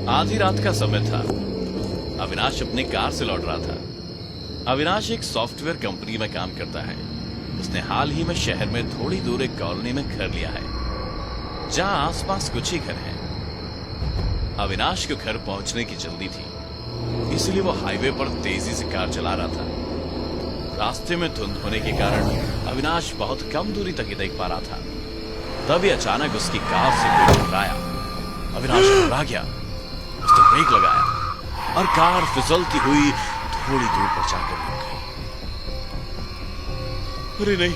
आधी रात का समय था। अविनाश अपनी कार से लौट रहा था। अविनाश एक सॉफ्टवेयर कंपनी में काम करता है। उसने हाल ही में शहर में थोड़ी दूर एक कॉलोनी में घर लिया है, जहां आसपास कुछ ही घर हैं। अविनाश को घर पहुंचने की जल्दी थी, इसलिए वो हाईवे पर तेजी से कार चला रहा था। रास्ते में धुंध होने के कारण अविनाश बहुत कम दूरी तक ही देख पा रहा था। तभी अचानक उसकी कार से कोई टकराया। अविनाश घबरा गया। उसने ब्रेक लगाया और कार फिसलती हुई थोड़ी दूर पर जाकर रुक गई। अरे नहीं,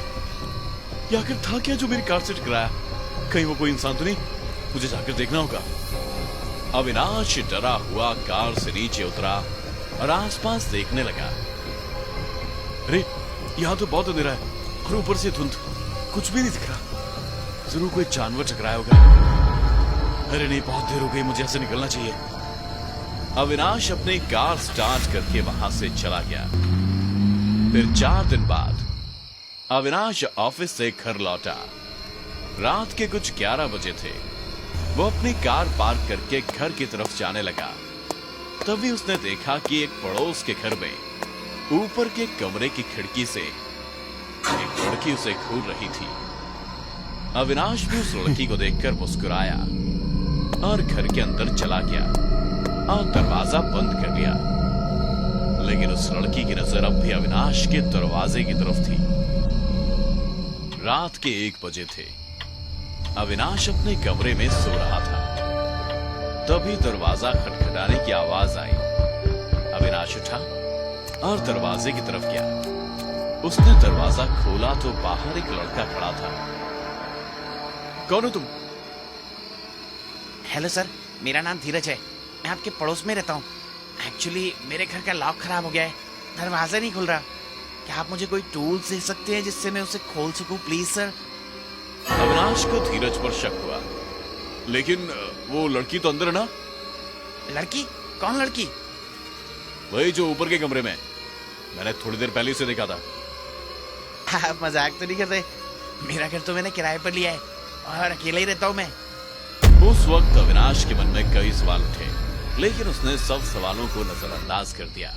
ये आखिर था क्या जो मेरी कार से टकराया? कहीं वो कोई इंसान तो नहीं? मुझे जाकर देखना होगा। अविनाश डरा हुआ कार से नीचे उतरा और आसपास देखने लगा। अरे यहां तो बहुत अंधेरा है और ऊपर से धुंध, कुछ भी नहीं दिख रहा। जरूर कोई जानवर टकराया होगा। अरे नहीं, बहुत देर हो गई, मुझे ऐसे निकलना चाहिए। अविनाश अपनी कार स्टार्ट करके वहां से चला गया। फिर 4 दिन बाद अविनाश ऑफिस से घर लौटा। रात के कुछ 11 बजे थे। वो अपनी कार पार्क करके घर की तरफ जाने लगा। तभी उसने देखा कि एक पड़ोस के घर में ऊपर के कमरे की खिड़की से एक लड़की उसे घूर रही थी। अविनाश भी उस लड़की को देखकर मुस्कुराया और घर के अंदर चला गया और दरवाजा बंद कर लिया। लेकिन उस लड़की की नजर अब भी अविनाश के दरवाजे की तरफ थी। रात के 1 बजे थे। अविनाश अपने कमरे में सो रहा था। तभी दरवाजा खटखटाने की आवाज आई। अविनाश उठा और दरवाजे की तरफ गया। उसने दरवाजा खोला तो बाहर एक लड़का खड़ा था। कौन हो तुम? हेलो सर, मेरा नाम धीरज है। मैं आपके पड़ोस में रहता हूँ। एक्चुअली मेरे घर का लॉक खराब हो गया है, दरवाजा नहीं खुल रहा। क्या आप मुझे कोई टूल्स दे सकते हैं जिससे मैं उसे खोल सकूं, प्लीज सर? अविनाश को धीरज पर शक हुआ। लेकिन वो लड़की तो अंदर है ना? लड़की? कौन लड़की? वही जो ऊपर के कमरे में। मैंने थोड़ी देर पहले उसे देखा था। आप मजाक तो नहीं कर रहे? मेरा घर तो मैंने किराए पर लिया है और अकेला ही रहता हूँ मैं। उस वक्त अविनाश के मन में कई सवाल उठे, लेकिन उसने सब सवालों को नजरअंदाज कर दिया।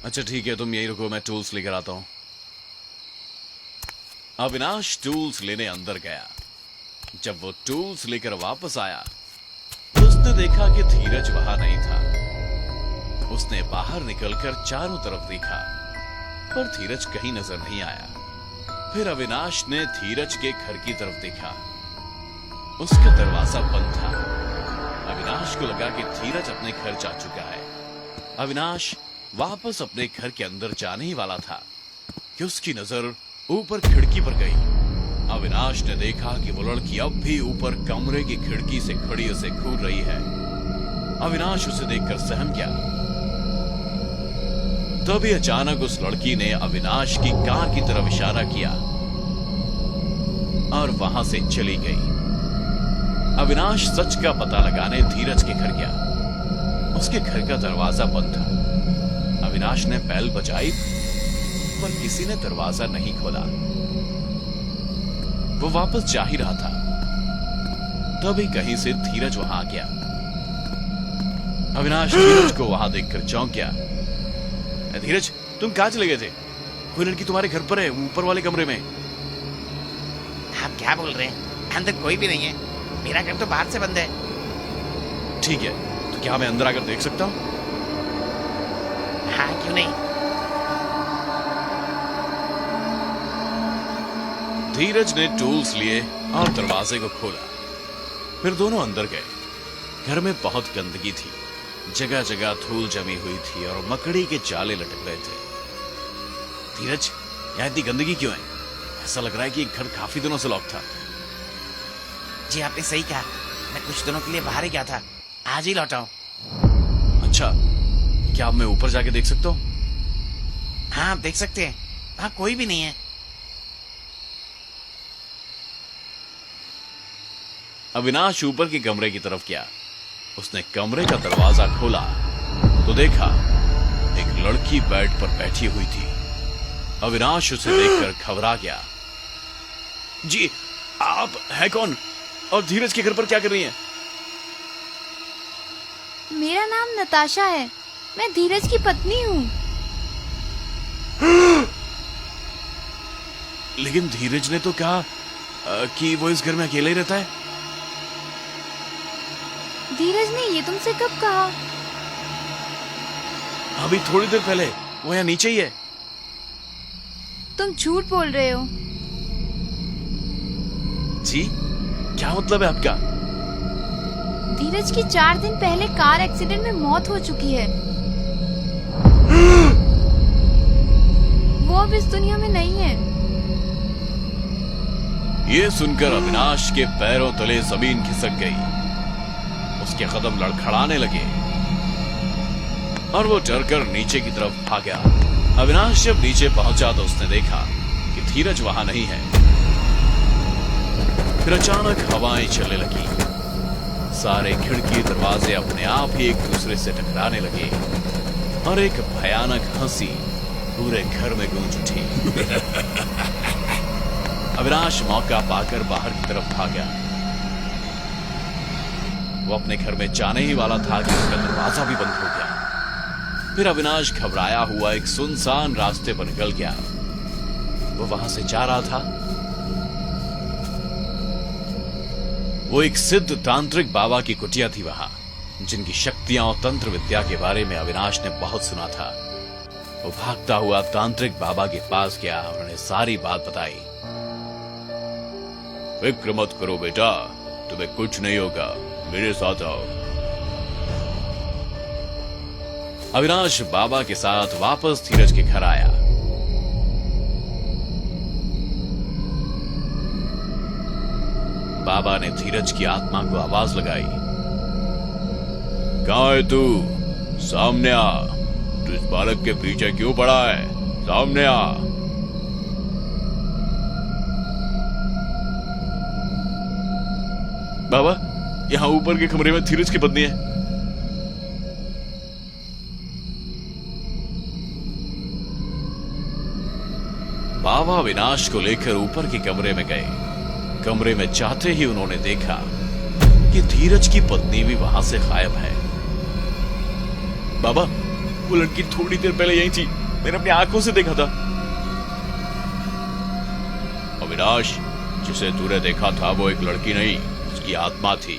अच्छा ठीक है, तुम यही रुको, मैं टूल्स लेकर आता हूं। अविनाश टूल्स लेने अंदर गया। जब वो टूल्स लेकर वापस आया तो उसने देखा कि धीरज वहां नहीं था। उसने बाहर निकलकर चारों तरफ देखा, पर धीरज कहीं नजर नहीं आया। फिर अविनाश ने धीरज के घर की तरफ देखा। उसका दरवाजा बंद था। अविनाश को लगा कि धीरज अपने घर जा चुका है। अविनाश वापस अपने घर के अंदर जाने ही वाला था कि उसकी नजर ऊपर खिड़की पर गई। अविनाश ने देखा कि वो लड़की अब भी ऊपर कमरे की खिड़की से खड़ी उसे घूर रही है। अविनाश उसे देखकर सहम गया। तभी अचानक उस लड़की ने अविनाश की कार की तरफ इशारा किया और वहां से चली गई। अविनाश सच का पता लगाने धीरज के घर गया। उसके घर का दरवाजा बंद था। अविनाश ने बेल बजाई, पर किसी ने दरवाजा नहीं खोला। वो वापस जा ही रहा था, तभी कहीं से धीरज वहां आ गया। अविनाश धीरज को वहां देखकर चौंक गया। धीरज, तुम कहां चले गए थे? कोई लड़की तुम्हारे घर पर है, ऊपर वाले कमरे में। आप क्या बोल रहे हैं? अंदर कोई भी नहीं है। मेरा घर तो बाहर से बंद है। ठीक है, तो क्या मैं अंदर आकर देख सकता हूं? हाँ, क्यों नहीं। धीरज ने टूल्स लिए और दरवाजे को खोला। फिर दोनों अंदर गए। घर में बहुत गंदगी थी। जगह जगह धूल जमी हुई थी और मकड़ी के जाले लटक रहे थे। धीरज, यहां इतनी गंदगी क्यों है? ऐसा लग रहा है कि घर काफी दिनों से लॉक था। जी आपने सही कहा, मैं कुछ दिनों के लिए बाहर ही गया था, आज ही लौटा हूं। अच्छा, क्या अब मैं ऊपर जाके देख सकता हूं? हाँ, आप देख सकते हैं। वहां कोई भी नहीं है। अविनाश ऊपर के कमरे की तरफ गया। उसने कमरे का दरवाजा खोला तो देखा एक लड़की बेड पर बैठी हुई थी। अविनाश उसे देखकर घबरा गया। जी, आप हैं कौन? और धीरज के घर पर क्या कर रही हैं? मेरा नाम नताशा है। मैं धीरज की पत्नी हूँ। लेकिन धीरज ने तो कहा कि वो इस घर में अकेला ही रहता है। धीरज ने ये तुमसे कब कहा? अभी थोड़ी देर पहले। वो यहाँ नीचे ही है। तुम झूठ बोल रहे हो। जी, क्या मतलब है आपका? धीरज की 4 दिन पहले कार एक्सीडेंट में मौत हो चुकी है। वो अब इस दुनिया में नहीं है। ये सुनकर अविनाश के पैरों तले जमीन खिसक गई। उसके कदम लड़खड़ाने लगे और वो डरकर नीचे की तरफ भागा। अविनाश जब नीचे पहुंचा तो उसने देखा कि धीरज वहां नहीं है। फिर अचानक हवाएं चलने लगी। सारे खिड़की दरवाजे अपने आप ही एक दूसरे से टकराने लगे और एक भयानक हंसी पूरे घर में गूंज उठी। अविनाश मौका पाकर बाहर की तरफ भागा। वो अपने घर में जाने ही वाला था कि उसका दरवाजा भी बंद हो गया। फिर अविनाश घबराया हुआ एक सुनसान रास्ते पर निकल गया। वो वहां से जा रहा था। वो एक सिद्ध तांत्रिक बाबा की कुटिया थी वहां, जिनकी शक्तियां और तंत्र विद्या के बारे में अविनाश ने बहुत सुना था। वो भागता हुआ तांत्रिक बाबा के पास गया और उन्हें सारी बात बताई। फिक्र मत करो बेटा, तुम्हें कुछ नहीं होगा, मेरे साथ आओ। अविनाश बाबा के साथ वापस धीरज के घर आया। बाबा ने धीरज की आत्मा को आवाज लगाई। कहां है तू? सामने आ। तू इस बालक के पीछे क्यों पड़ा है? सामने आ। बाबा, यहां ऊपर के कमरे में धीरज की पत्नी है। बाबा अविनाश को लेकर ऊपर के कमरे में गए। कमरे में जाते ही उन्होंने देखा कि धीरज की पत्नी भी वहां से गायब है। बाबा, वो लड़की थोड़ी देर पहले यहीं थी। मैंने अपनी आंखों से देखा था। अविनाश, जिसे तूने देखा था वो एक लड़की नहीं, उसकी आत्मा थी।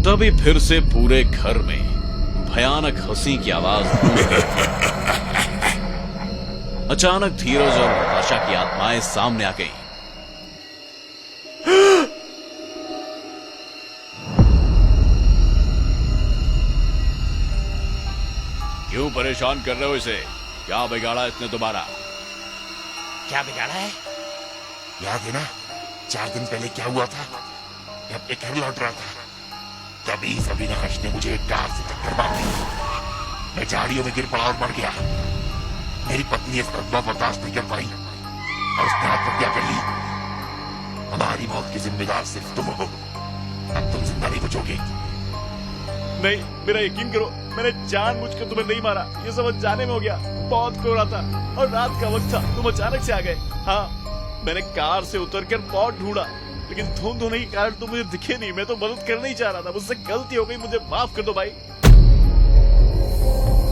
तभी फिर से पूरे घर में भयानक हंसी की आवाज गूंज गई। अचानक धीरज और नताशा की आत्माएं सामने आ गईं। क्यों परेशान कर रहे हो इसे? क्या बिगाड़ा इसने तुम्हारा? क्या बिगाड़ा है? याद है ना 4 दिन पहले क्या हुआ था? मैं अपने घर लौट रहा था, तभी अविनाश ने मुझे एक कार से टक्कर मार दी। मैं झाड़ियों में गिर पड़ा और मर गया। मेरी पत्नी इस सदमा बर्दाश्त नहीं कर पाई और उसने आत्महत्या कर ली। हमारी मौत के जिम्मेदार सिर्फ तुम हो। अब तुम जिंदा नहीं बचोगे। नहीं, मेरा यकीन करो, मैंने जानबूझकर तुम्हें नहीं मारा। ये सब अनजाने में हो गया। बहुत कोहरा था और रात का वक्त था। तुम अचानक से आ गए। हाँ, मैंने कार से उतरकर बहुत ढूंढा, लेकिन धुंध होने के कारण तुम मुझे दिखे नहीं। मैं तो मदद करना ही चाह रहा था। मुझसे गलती हो गई, मुझे माफ कर दो भाई।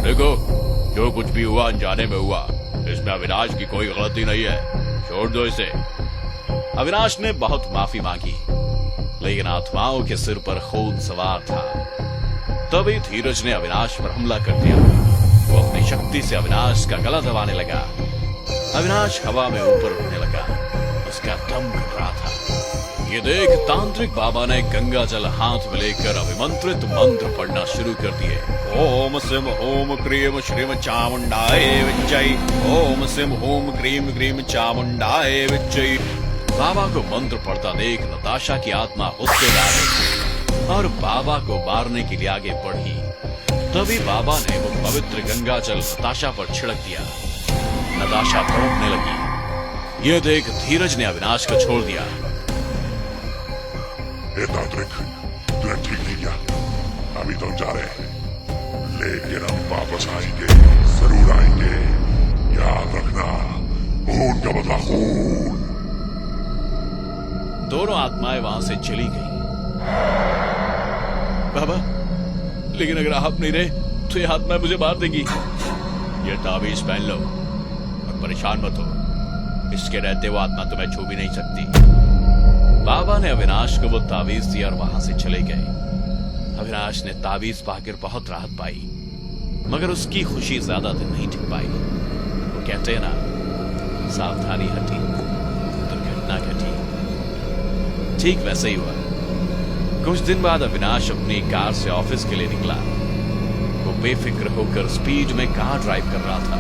देखो, जो कुछ भी हुआ अनजाने में हुआ। इसमें अविनाश की कोई गलती नहीं है। छोड़ दो इसे। अविनाश ने बहुत माफी मांगी, लेकिन आत्माओं के सिर पर खून सवार था। तभी धीरज ने अविनाश पर हमला कर दिया। वो अपनी शक्ति से अविनाश का गला दबाने लगा। अविनाश हवा में ऊपर उठने लगा। उसका दम घुट रहा था। ये देख तांत्रिक बाबा ने गंगा जल हाथ में लेकर अभिमंत्रित मंत्र पढ़ना शुरू कर दिए। ओम सिम ओम क्रीम श्रीम चामुंडाय विच्चै। ओम सिम ओम क्रीम क्रीम चामुंडाय विच्चै। बाबा को मंत्र पढ़ता देख नताशा की आत्मा गुस्से में आ गई और बाबा को मारने के लिए आगे बढ़ी। तभी बाबा ने वो पवित्र गंगा जल नताशा पर छिड़क दिया। नताशा तड़पने लगी। ये देख धीरज ने अविनाश को छोड़ दिया। तांत्रिक, तूने ठीक नहीं किया। अभी तो हम जा रहे हैं, लेकिन हम वापस आएंगे, जरूर आएंगे। याद रखना, खून का बदला खून। दोनों आत्माएं वहां से चली गई। बाबा, लेकिन अगर आप नहीं रहे तो ये आत्मा मुझे मार देगी। ये ताबीज पहन लो और परेशान मत हो, इसके रहते वो आत्मा तुम्हें छू भी नहीं सकती। बाबा ने अविनाश को वो ताबीज दिया और वहां से चले गए। अविनाश ने ताबीज पाकर बहुत राहत पाई, मगर उसकी खुशी ज्यादा दिन नहीं टिक पाई। वो कहते हैं ना, सावधानी हटी दुर्घटना घटी। ठीक वैसे ही हुआ। कुछ दिन बाद अविनाश अपनी कार से ऑफिस के लिए निकला। वो बेफिक्र होकर स्पीड में कार ड्राइव कर रहा था।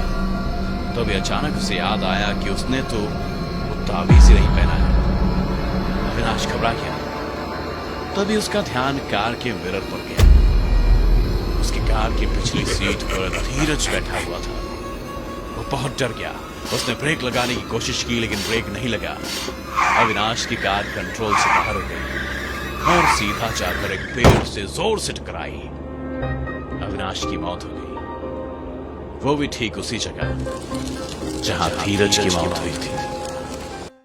तो अभी अचानक उसे याद आया कि उसने तो वो ताबीज ही नहीं पहना है। अविनाश घबरा गया। तभी उसका ध्यान कार के मिरर पर गया। उसकी कार की पिछली सीट पर धीरज बैठा हुआ था। वो बहुत डर गया। उसने ब्रेक लगाने की कोशिश की, लेकिन ब्रेक नहीं लगा। अविनाश की कार कंट्रोल से बाहर हो गई और सीधा जाकर एक पेड़ से जोर से टकराई। अविनाश की मौत हो गई, वो भी ठीक उसी जगह जहां धीरज की मौत हुई थी।